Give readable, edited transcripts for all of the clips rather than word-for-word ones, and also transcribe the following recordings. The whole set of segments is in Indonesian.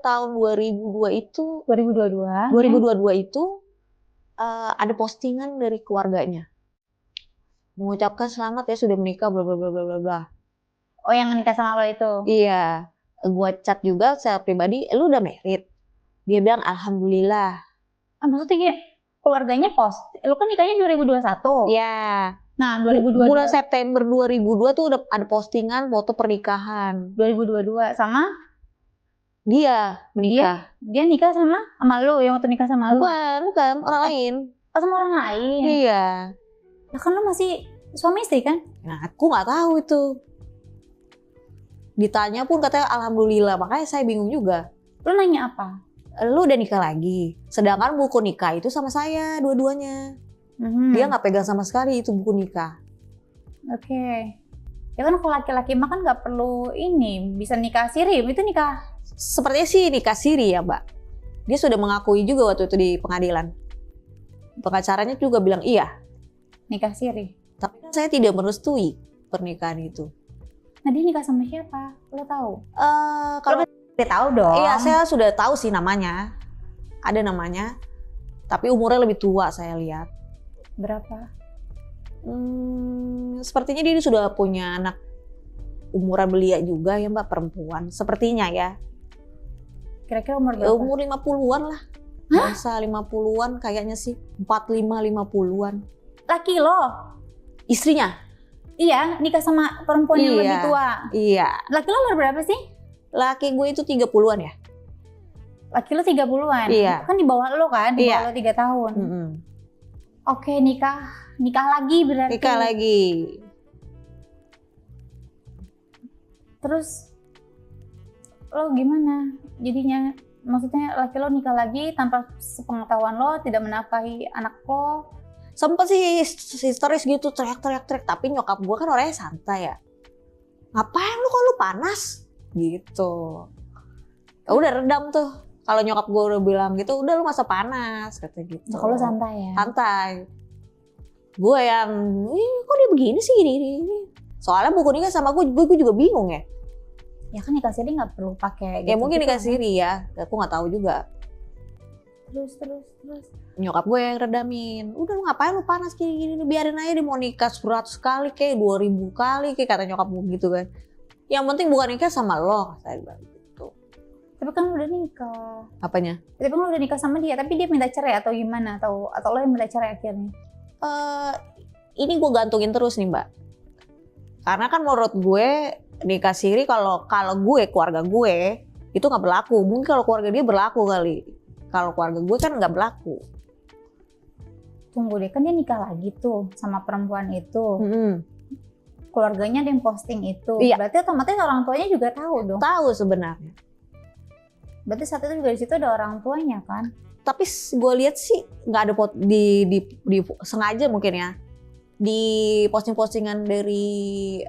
tahun 2002 itu 2022. 2022 itu ada postingan dari keluarganya mengucapkan selamat ya sudah menikah bla bla bla bla bla bla. Oh, yang nikah sama lo itu. Iya, gua chat juga secara pribadi, lu udah married? Dia bilang alhamdulillah. Maksudnya keluarganya lu kan nikahnya 2021. Iya. Nah, 2022 bulan September 2002 tuh udah ada postingan foto pernikahan. 2022 sama Dia menikah. Dia nikah sama lu, yang waktu nikah sama lu. Bukan orang lain. Oh, sama orang lain. Iya. Ya kan lu masih suami istri kan? Nah, aku nggak tahu itu. Ditanya pun katanya alhamdulillah, makanya saya bingung juga. Lu nanya apa? Lu udah nikah lagi. Sedangkan buku nikah itu sama saya dua-duanya. Dia nggak pegang sama sekali itu buku nikah. Oke. Ya kan kalau laki-laki mah kan nggak perlu ini, bisa nikah siri, itu nikah. Sepertinya sih nikah siri ya, Mbak. Dia sudah mengakui juga waktu itu di pengadilan. Pengacaranya juga bilang iya. Nikah siri. Tapi kan saya tidak merestui pernikahan itu. Nah, dia nikah sama siapa? Lo tahu? Kalau Dia tahu dong. Iya, saya sudah tahu sih namanya. Ada namanya. Tapi umurnya lebih tua saya lihat. Berapa? Sepertinya dia sudah punya anak umuran belia juga ya, Mbak, perempuan. Sepertinya ya. Kira-kira umur berapa? Umur 50-an lah. Masa 50-an kayaknya sih. 45-50-an. Laki lo? Istrinya? Iya, nikah sama perempuan yang lebih tua. Iya. Laki lo umur berapa sih? Laki gue itu 30-an ya. Laki lo 30-an? Iya. Kan di bawah lo kan? Di bawah lo 3 tahun. Oke, nikah lagi berarti. Nikah lagi. Terus lo gimana jadinya? Maksudnya laki lo nikah lagi tanpa sepengetahuan lo, tidak menafkahi anak lo? Sempet sih histeris gitu, teriak-teriak, tapi nyokap gue kan orangnya santai ya. Ngapain lu, kok lu panas? Gitu. Udah redam tuh. Kalau nyokap gue udah bilang gitu, udah lu masa panas, kata gitu. Kalau santai ya? Santai. Gue yang, kok dia begini sih gini. Soalnya buku nikah sama gue juga bingung ya. Ya kan nikah siri nggak perlu pakai. Ya mungkin nikah siri ya, aku nggak tahu juga. Terus. Nyokap gue yang redamin. Udah lu ngapain lu panas gini, biarin aja dia mau nikah 100 kali kayak 2000 kali kayak kata nyokap gue gitu kan. Yang penting bukan nikah sama lo, saya bilang gitu. Tapi kan udah nikah. Apanya? Tapi kan udah nikah sama dia, tapi dia minta cerai atau gimana? Atau lo yang minta cerai akhirnya? Ini gue gantungin terus nih, Mbak. Karena kan menurut gue nikah siri kalau gue, keluarga gue itu nggak berlaku. Mungkin kalau keluarga dia berlaku kali. Kalau keluarga gue kan nggak berlaku. Tunggu deh, kan dia nikah lagi tuh sama perempuan itu. Keluarganya ada yang posting itu. Iya. Berarti otomatis orang tuanya juga tahu dong. Tahu sebenarnya. Berarti saat itu juga di situ ada orang tuanya kan? Tapi gue lihat sih nggak ada di sengaja mungkin ya. Di posting-postingan dari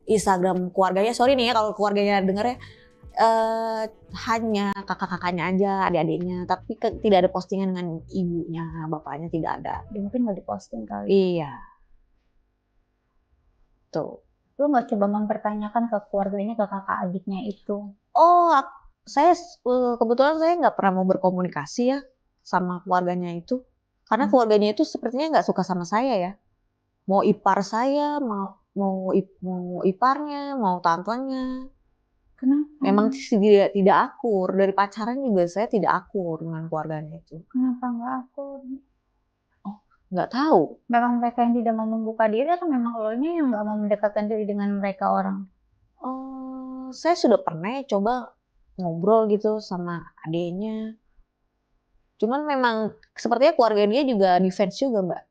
Instagram keluarganya. Sorry nih ya kalau keluarganya denger ya. Hanya kakak-kakaknya aja, adik-adiknya, tapi tidak ada postingan dengan ibunya, bapaknya tidak ada. Ya, mungkin nggak diposting kali. Iya. Tuh. Lu nggak coba mempertanyakan ke keluarganya, ke kakak adiknya itu? Oh, saya kebetulan saya nggak pernah mau berkomunikasi ya sama keluarganya itu, karena keluarganya itu sepertinya nggak suka sama saya ya. Mau ipar saya, mau iparnya, mau tantenya. Kenapa? Memang tidak akur. Dari pacaran juga saya tidak akur dengan keluarganya itu. Kenapa nggak akur? Oh, nggak tahu. Memang mereka yang tidak mau membuka diri atau memang lo-nya yang nggak mau mendekatkan diri dengan mereka orang? Saya sudah pernah coba ngobrol gitu sama adiknya. Cuman memang sepertinya keluarga dia juga defense juga, Mbak.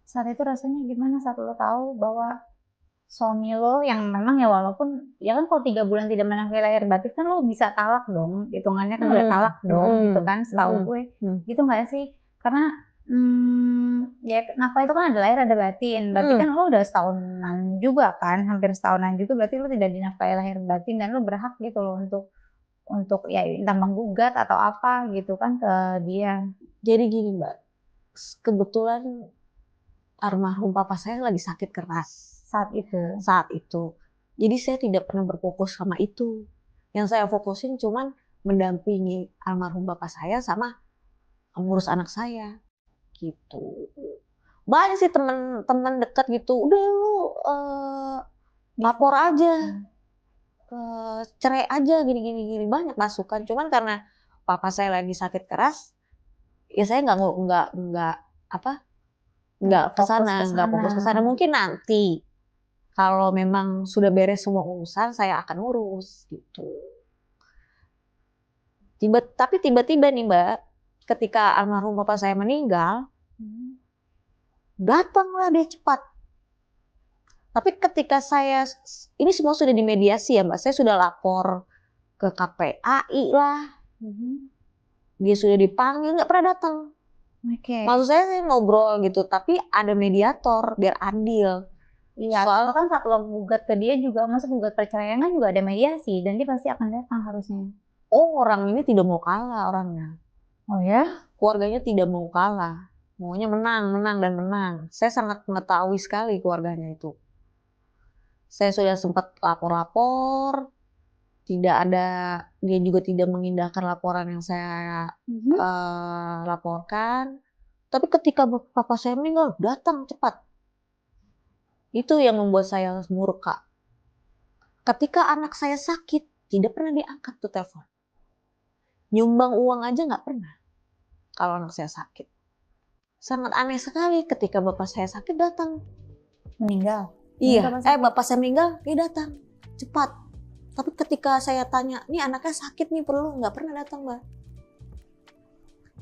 Saat itu rasanya gimana saat lo tahu bahwa suami lo yang memang ya walaupun ya kan kalau 3 bulan tidak menafkahi lahir batin kan lo bisa talak dong, hitungannya kan udah talak dong gitu kan setahu gue. Gitu nggak sih? Karena ya nafkah itu kan ada lahir ada batin, berarti kan lo udah setahunan juga kan, hampir setahunan juga, berarti lo tidak dinafkahi lahir batin dan lo berhak gitu loh untuk ya entah menggugat atau apa gitu kan ke dia. Jadi gini, Mbak, kebetulan almarhum papa saya lagi sakit keras saat itu. Jadi saya tidak pernah berfokus sama itu. Yang saya fokusin cuman mendampingi almarhum bapak saya sama ngurus anak saya gitu. Banyak sih teman-teman dekat gitu, udah lu lapor aja, cerai aja gini banyak masukan. Cuman karena papa saya lagi sakit keras, ya saya nggak fokus ke sana. Mungkin nanti kalau memang sudah beres semua urusan, saya akan urus gitu. Tapi tiba-tiba nih Mbak, ketika almarhum bapak saya meninggal, datanglah dia cepat. Tapi ketika ini semua sudah dimediasi ya Mbak, saya sudah lapor ke KPAI lah, dia sudah dipanggil, nggak pernah datang. Maksud saya ngobrol gitu, tapi ada mediator biar adil. Iya, soalnya kan saat lo gugat ke dia juga, masa gugat perceraian kan juga ada mediasi, dan dia pasti akan datang harusnya. Oh, orang ini tidak mau kalah orangnya. Oh ya? Keluarganya tidak mau kalah. Maunya menang. Saya sangat mengetahui sekali keluarganya itu. Saya sudah sempat lapor-lapor, dia juga tidak mengindahkan laporan yang saya laporkan. Tapi ketika papa saya meninggal, datang cepat. Itu yang membuat saya murka. Ketika anak saya sakit, tidak pernah diangkat tuh telepon. Nyumbang uang aja nggak pernah kalau anak saya sakit. Sangat aneh sekali ketika bapak saya sakit datang. Meninggal? Iya, bapak saya meninggal, dia datang cepat. Tapi ketika saya tanya, nih anaknya sakit nih perlu, nggak pernah datang Mbak.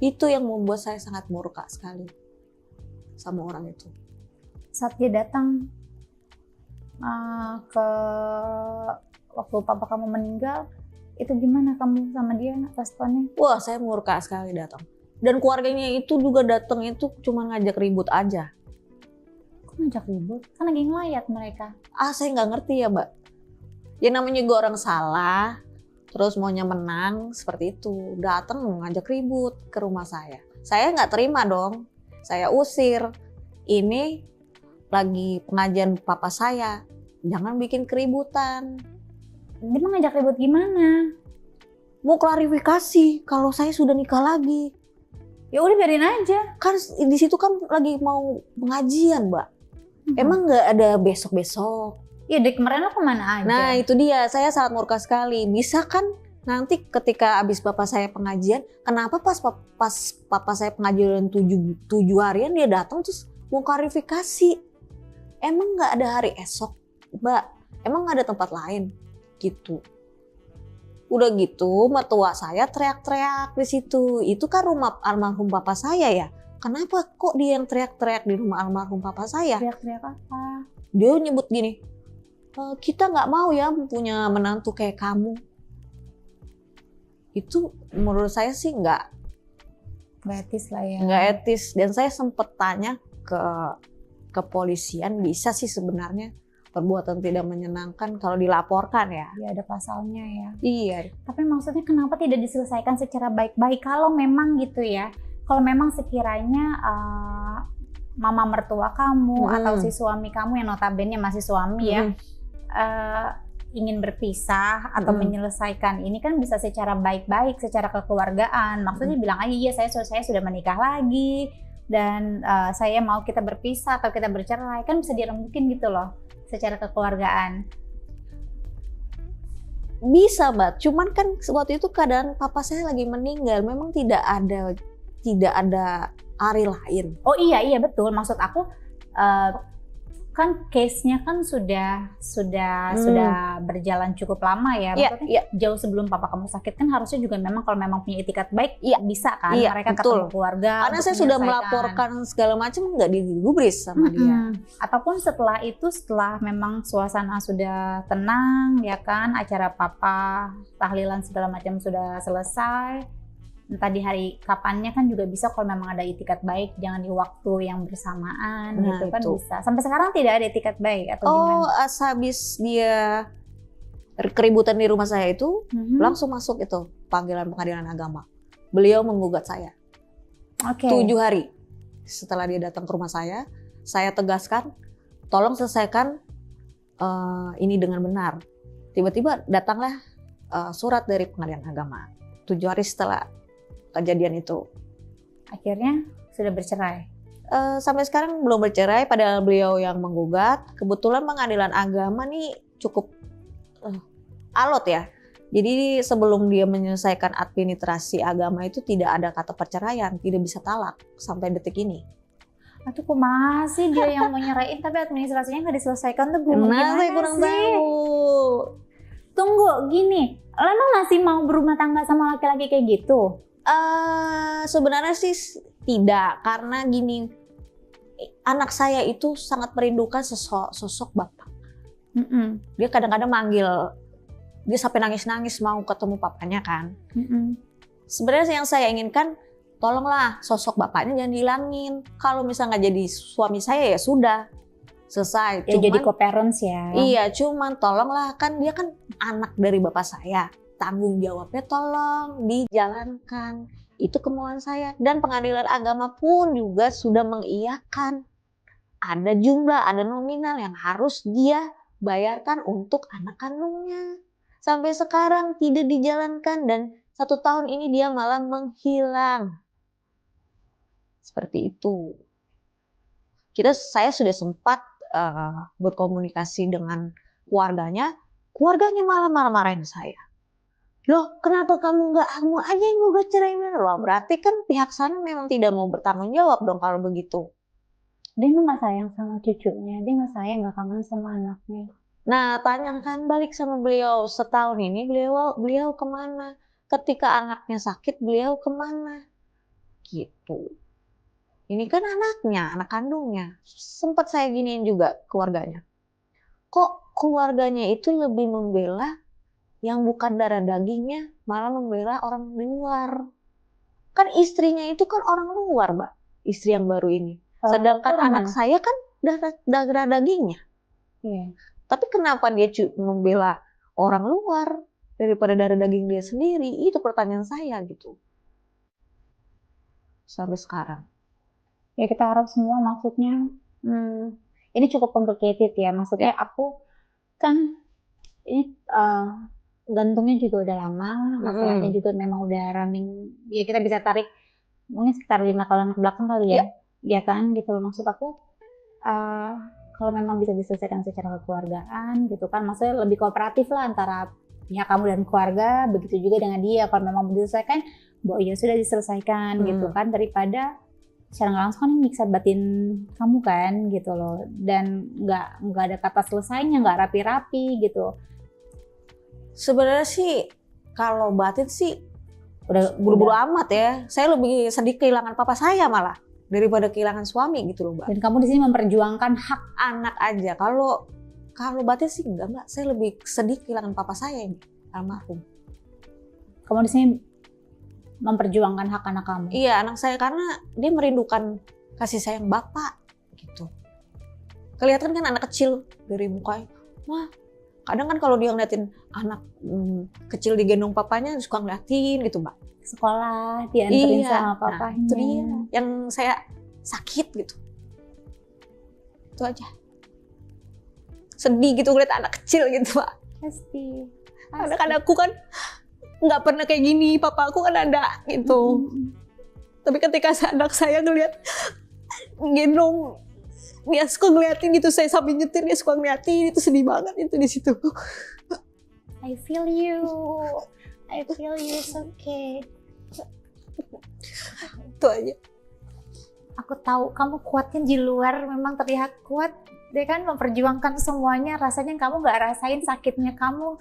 Itu yang membuat saya sangat murka sekali sama orang itu. Saat dia datang ke waktu papa kamu meninggal, itu gimana kamu sama dia responnya? Wah, saya murka sekali datang. Dan keluarganya itu juga datang itu cuma ngajak ribut aja. Kok ngajak ribut? Kan lagi ngelayat mereka. Saya nggak ngerti ya Mbak. Ya namanya juga orang salah, terus maunya menang seperti itu. Datang ngajak ribut ke rumah saya. Saya nggak terima dong. Saya usir. Ini lagi pengajian papa saya. Jangan bikin keributan. Dia mau ngajak ribut gimana? Mau klarifikasi kalau saya sudah nikah lagi. Ya udah biarin aja. Kan di situ kan lagi mau pengajian, Mbak. Emang nggak ada besok-besok? Ya dari kemarin lo kemana aja? Nah itu dia, saya sangat murka sekali. Bisa kan nanti ketika abis bapak saya pengajian, kenapa pas papa saya pengajian 7 harian dia datang terus mau klarifikasi? Emang nggak ada hari esok, Mbak? Emang nggak ada tempat lain? Gitu. Udah gitu, mertua saya teriak-teriak di situ. Itu kan rumah almarhum bapak saya ya. Kenapa kok dia yang teriak-teriak di rumah almarhum bapak saya? Teriak-teriak apa? Dia nyebut gini, kita nggak mau ya punya menantu kayak kamu. Itu menurut saya sih nggak etis lah ya. Nggak etis. Dan saya sempat tanya ke kepolisian, bisa sih sebenarnya perbuatan tidak menyenangkan kalau dilaporkan ya. Iya ada pasalnya ya. Iya. Tapi maksudnya kenapa tidak diselesaikan secara baik-baik kalau memang gitu ya? Kalau memang sekiranya mama mertua kamu atau si suami kamu yang notabene masih suami ya ingin berpisah atau menyelesaikan ini kan bisa secara baik-baik, secara kekeluargaan. Maksudnya bilang aja iya saya sudah menikah lagi dan saya mau kita berpisah atau kita bercerai, kan bisa dirembukin gitu loh secara kekeluargaan. Bisa Mbak, cuman kan waktu itu keadaan papa saya lagi meninggal, memang tidak ada hari lain. Oh iya betul, maksud aku kan case-nya kan sudah berjalan cukup lama ya. Maksudnya jauh sebelum papa kamu sakit kan harusnya juga memang kalau memang punya itikat baik bisa kan mereka betul. Ketemu keluarga. Karena saya sudah melaporkan segala macam nggak digubris sama dia. Ataupun setelah memang suasana sudah tenang ya kan, acara papa tahlilan segala macam sudah selesai. Entah di hari kapannya kan juga bisa kalau memang ada itikat baik, jangan di waktu yang bersamaan gitu kan itu. Bisa. Sampai sekarang tidak ada itikat baik atau gimana? Habis dia keributan di rumah saya itu langsung masuk itu panggilan pengadilan agama. Beliau menggugat saya. 7 hari setelah dia datang ke rumah saya tegaskan tolong selesaikan ini dengan benar. Tiba-tiba datanglah surat dari pengadilan agama 7 hari setelah kejadian itu. Akhirnya sudah bercerai. Sampai sekarang belum bercerai, padahal beliau yang menggugat. Kebetulan pengadilan agama nih cukup alot ya. Jadi sebelum dia menyelesaikan administrasi agama itu tidak ada kata perceraian, tidak bisa talak sampai detik ini. Aduh, kok masih dia yang mau nyerahin tapi administrasinya nggak diselesaikan tuh Nah, saya kurang tahu. Tunggu, gini, lo emang masih mau berumah tangga sama laki-laki kayak gitu? Sebenarnya sih tidak, karena gini, anak saya itu sangat merindukan sosok bapak. Dia kadang-kadang manggil, dia sampai nangis-nangis mau ketemu papanya kan. Sebenarnya yang saya inginkan, tolonglah sosok bapaknya jangan dihilangin. Kalau misalnya nggak jadi suami saya ya sudah, selesai. Ya, jadi co-parents ya. Iya, cuman tolonglah, kan dia kan anak dari bapak saya. Tanggung jawabnya tolong dijalankan. Itu kemauan saya. Dan pengadilan agama pun juga sudah mengiyakan. Ada jumlah, ada nominal yang harus dia bayarkan untuk anak kandungnya. Sampai sekarang tidak dijalankan dan 1 tahun ini dia malah menghilang. Seperti itu. Saya sudah sempat berkomunikasi dengan keluarganya. Keluarganya malah marah-marahin saya. Loh, kenapa kamu aja yang gugat cerai? Loh, berarti kan pihak sana memang tidak mau bertanggung jawab dong kalau begitu. Dia nggak sayang sama cucunya, dia nggak sayang, nggak kangen sama anaknya. Nah, tanyakan balik sama beliau, setahun ini beliau kemana? Ketika anaknya sakit, beliau kemana? Gitu. Ini kan anaknya, anak kandungnya. Sempat saya giniin juga keluarganya. Kok keluarganya itu lebih membela yang bukan darah dagingnya, malah membela orang luar. Kan istrinya itu kan orang luar, Mbak. Istri yang baru ini. Sedangkan anak saya kan darah dagingnya. Iya. Tapi kenapa dia membela orang luar daripada darah daging dia sendiri? Itu pertanyaan saya gitu. Sampai sekarang. Ya kita harap semua, maksudnya ini cukup complicated ya. Maksudnya aku kan ini gantungnya juga udah lama, masalahnya juga memang udah running. Ya kita bisa tarik mungkin sekitar 5 tahun ke belakang kali ya. Ya kan gitu loh, maksud aku kalau memang bisa diselesaikan secara kekeluargaan gitu kan, maksudnya lebih kooperatif lah antara pihak kamu dan keluarga, begitu juga dengan dia. Kalau memang diselesaikan, ya sudah diselesaikan gitu kan, daripada secara nggak langsung kan nyiksa batin kamu kan gitu loh, dan nggak ada kata selesainya, nggak rapi-rapi gitu. Sebenarnya sih kalau batin sih udah buru-buru amat ya. Saya lebih sedih kehilangan papa saya malah daripada kehilangan suami gitu loh, Mbak. Dan kamu di sini memperjuangkan hak anak aja. Kalau batin sih enggak, Mbak. Saya lebih sedih kehilangan papa saya ini, almarhum. Kamu di sini memperjuangkan hak anak kamu. Iya, anak saya, karena dia merindukan kasih sayang bapak gitu. Kelihatan kan anak kecil dari mukanya. Wah, kadang kan kalau dia ngeliatin anak kecil digendong papanya suka ngeliatin gitu, Mbak. Sekolah dianterin sama papanya. Nah, itu dia yang saya sakit gitu. Itu aja. Sedih gitu ngeliat anak kecil gitu, Pak. Pasti. Anak-anakku kan nggak pernah kayak gini, papa aku kan ada gitu. Tapi ketika anak saya ngeliat gendong, dia suka ngeliatin gitu, saya sambil nyetir dia suka ngeliatin, itu sedih banget itu di situ. I feel you. It's okay. Itu aja. Aku tahu kamu kuatnya di luar memang terlihat kuat. Dia kan memperjuangkan semuanya. Rasanya kamu nggak rasain sakitnya kamu.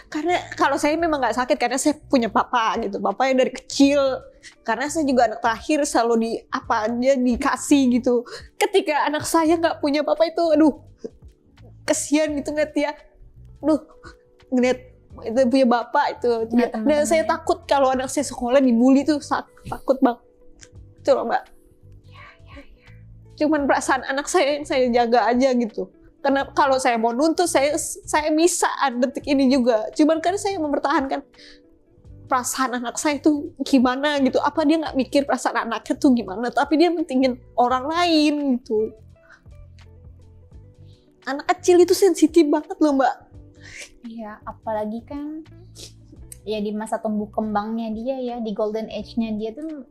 Karena kalau saya memang nggak sakit karena saya punya papa gitu. Papa yang dari kecil. Karena saya juga anak terakhir, selalu apa aja dikasih gitu. Ketika anak saya nggak punya papa itu, aduh, kesian gitu ngeliat dia. Aduh, ngeliat itu punya bapak itu. Dan saya takut kalau anak saya sekolah dibully tuh, takut banget. Itu loh, Mbak. Cuman perasaan anak saya yang saya jaga aja gitu. Karena kalau saya mau nuntut, saya bisa detik ini juga. Cuman kan saya mempertahankan perasaan anak saya tuh gimana gitu. Apa dia nggak mikir perasaan anaknya tuh gimana, tapi dia mentingin orang lain gitu. Anak kecil itu sensitif banget loh Mbak. Iya, apalagi kan ya di masa tumbuh kembangnya dia ya, di golden age-nya dia tuh,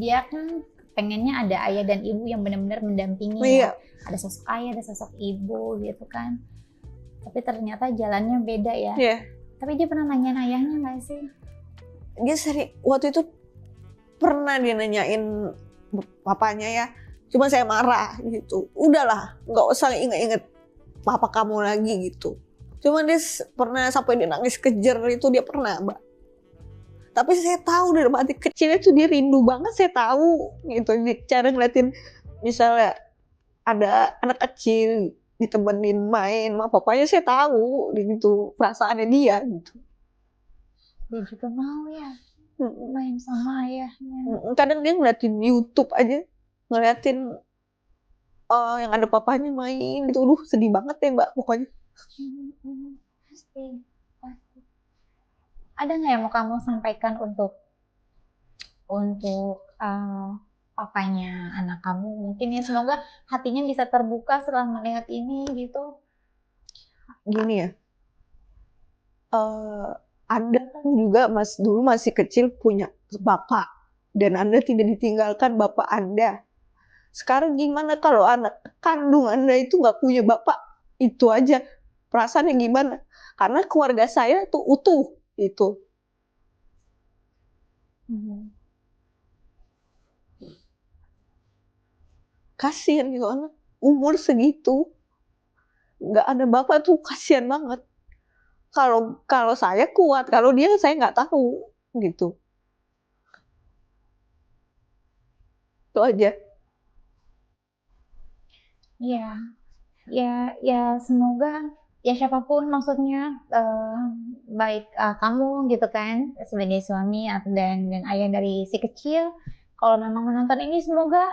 dia kan pengennya ada ayah dan ibu yang benar-benar mendampingi Iya. ya. Ada sosok ayah, ada sosok ibu gitu kan. Tapi ternyata jalannya beda ya. Iya. Tapi dia pernah nanyain ayahnya nggak sih? Dia sering, waktu itu pernah dia nanyain papanya ya, cuma saya marah gitu. Udahlah, nggak usah inget-inget papa kamu lagi gitu. Cuma dia pernah sampai dia nangis kejer itu, dia pernah Mbak. Tapi saya tahu dari hati kecilnya tuh dia rindu banget, saya tahu gitu. Cara ngeliatin misalnya ada anak kecil ditemenin main sama papanya, saya tahu gitu perasaannya dia gitu. Dia juga mau ya main sama ayahnya. Kadang dia ngeliatin YouTube aja, ngeliatin yang ada papanya main gitu. Sedih banget ya Mbak pokoknya. Pasti. Ada nggak yang mau kamu sampaikan untuk papanya anak kamu? Mungkin ya semoga hatinya bisa terbuka setelah melihat ini gitu. Gini ya, Anda kan juga dulu masih kecil punya bapak, dan Anda tidak ditinggalkan bapak Anda. Sekarang gimana kalau anak kandung Anda itu nggak punya bapak? Itu aja perasaannya gimana? Karena keluarga saya tuh utuh itu. Kasian gitu anak umur segitu nggak ada bapak tuh, kasian banget. Kalau saya kuat, kalau dia saya nggak tahu gitu. Itu aja. Ya semoga ya siapapun maksudnya, baik kamu gitu kan sebagai suami dan ayah dari si kecil, kalau memang menonton ini semoga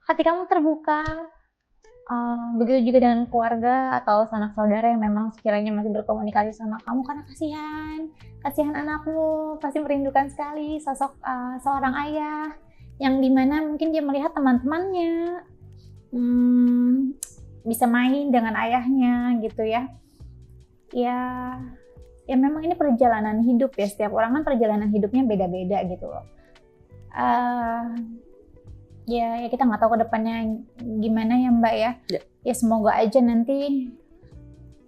hati kamu terbuka. Begitu juga dengan keluarga atau sanak saudara yang memang sekiranya masih berkomunikasi sama kamu, karena kasihan anakmu pasti merindukan sekali sosok seorang ayah yang dimana mungkin dia melihat teman-temannya bisa main dengan ayahnya gitu ya. Ya memang ini perjalanan hidup ya, setiap orang kan perjalanan hidupnya beda-beda gitu loh. Ya kita nggak tahu ke depannya gimana ya Mbak ya. Ya semoga aja nanti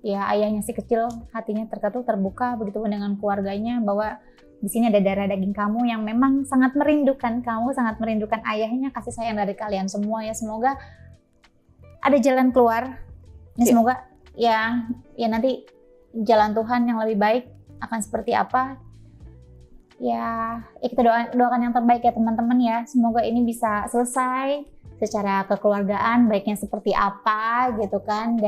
ya ayahnya si kecil hatinya terketuk terbuka, begitupun dengan keluarganya, bahwa di sini ada darah daging kamu yang memang sangat merindukan kamu, sangat merindukan ayahnya, kasih sayang dari kalian semua ya. Semoga ada jalan keluar. Ya, semoga ya nanti jalan Tuhan yang lebih baik akan seperti apa. Ya kita doakan yang terbaik ya teman-teman ya. Semoga ini bisa selesai secara kekeluargaan, baiknya seperti apa gitu kan.